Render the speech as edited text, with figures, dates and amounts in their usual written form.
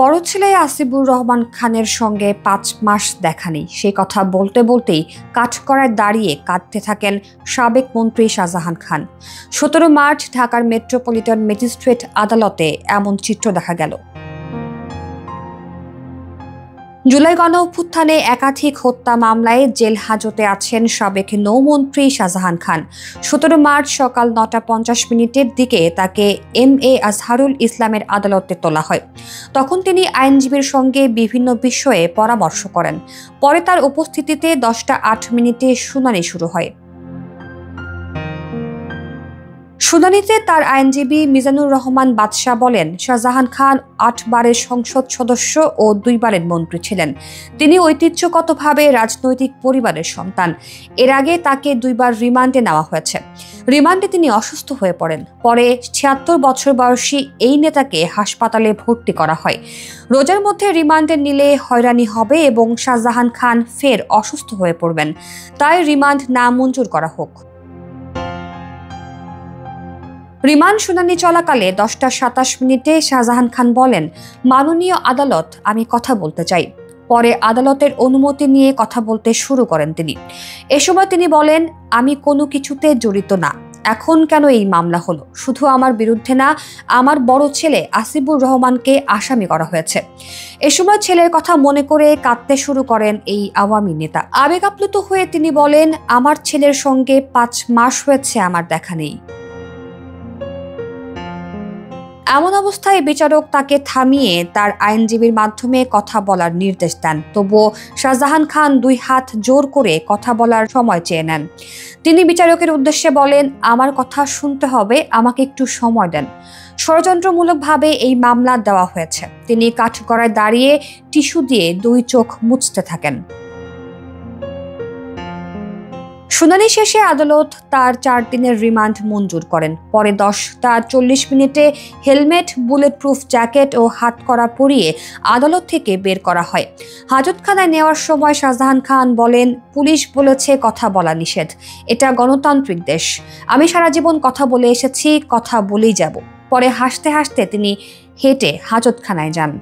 বড় ছেলে আসিফুর রহমান খানের সঙ্গে ৫ মাস দেখা নেই, সেই কথা বলতে বলতেই কাঠগড়ায় দাঁড়িয়ে কাঁদতে থাকেন সাবেক মন্ত্রী শাহজাহান খান। ১৭ মার্চ ঢাকার মেট্রোপলিটন ম্যাজিস্ট্রেট আদালতে এমন চিত্র দেখা গেল। জুলাই গণঅভ্যুত্থানে একাধিক হত্যা মামলায় জেল হাজতে আছেন সাবেক নৌমন্ত্রী শাহজাহান খান। ১৭ মার্চ সকাল ৯টা ৫০ দিকে তাকে MA আজহারুল ইসলামের আদালতে তোলা হয়। তখন তিনি আইনজীবীর সঙ্গে বিভিন্ন বিষয়ে পরামর্শ করেন। পরে তার উপস্থিতিতে ১০টা ৮ শুনানি শুরু হয়। শুনানিতে তার আইনজীবী মিজানুর রহমান বাদশা বলেন, শাহজাহান খান ৮ বারের সংসদ সদস্য ও ২ বারের মন্ত্রী ছিলেন। তিনি ঐতিহ্যগতভাবে রাজনৈতিক পরিবারের সন্তান। এর আগে তাকে ২ বার রিমান্ডে নেওয়া হয়েছে। রিমান্ডে তিনি অসুস্থ হয়ে পড়েন। পরে ৭৬ বছর বয়সী এই নেতাকে হাসপাতালে ভর্তি করা হয়। রোজার মধ্যে রিমান্ডে নিলে হয়রানি হবে এবং শাহজাহান খান ফের অসুস্থ হয়ে পড়বেন, তাই রিমান্ড না মঞ্জুর করা হোক। রিমান্ড শুনানি চলাকালে ১০টা ২৭ শাহজাহান খান বলেন, মাননীয় আদালত, আমি কথা বলতে চাই। পরে আদালতের অনুমতি নিয়ে কথা বলতে শুরু করেন তিনি। এ সময় তিনি বলেন, আমি কোনো কিছুতে জড়িত না। এখন কেন এই মামলা হলো? শুধু আমার বিরুদ্ধে না, আমার বড় ছেলে আসিফুর রহমানকে আসামি করা হয়েছে। এ সময় ছেলের কথা মনে করে কাঁদতে শুরু করেন এই আওয়ামী নেতা। আবেগ আপ্লুত হয়ে তিনি বলেন, আমার ছেলের সঙ্গে ৫ মাস হয়েছে আমার দেখা নেই। এমন অবস্থায় বিচারক তাকে থামিয়ে তার আইনজীবীর মাধ্যমে কথা বলার নির্দেশ দেন। তবুও শাহজাহান খান ২ হাত জোর করে কথা বলার সময় চেয়ে নেন। তিনি বিচারকের উদ্দেশ্যে বলেন, আমার কথা শুনতে হবে, আমাকে একটু সময় দেন। ষড়যন্ত্রমূলকভাবে এই মামলা দেওয়া হয়েছে। তিনি কাঠগড়ায় দাঁড়িয়ে টিস্যু দিয়ে ২ চোখ মুছতে থাকেন। শুনানি শেষে আদালত তার ৪ দিনের রিমান্ড মঞ্জুর করেন। পরে ১০টা ৪০ হেলমেট, বুলেট প্রুফ জ্যাকেট ও হাতকড়া পরিয়ে আদালত থেকে বের করা হয়। হাজতখানায় নেওয়ার সময় শাহজাহান খান বলেন, পুলিশ বলেছে কথা বলা নিষেধ। এটা গণতান্ত্রিক দেশ। আমি সারা জীবন কথা বলে এসেছি, কথা বলেই যাব। পরে হাসতে হাসতে তিনি হেঁটে হাজতখানায় যান।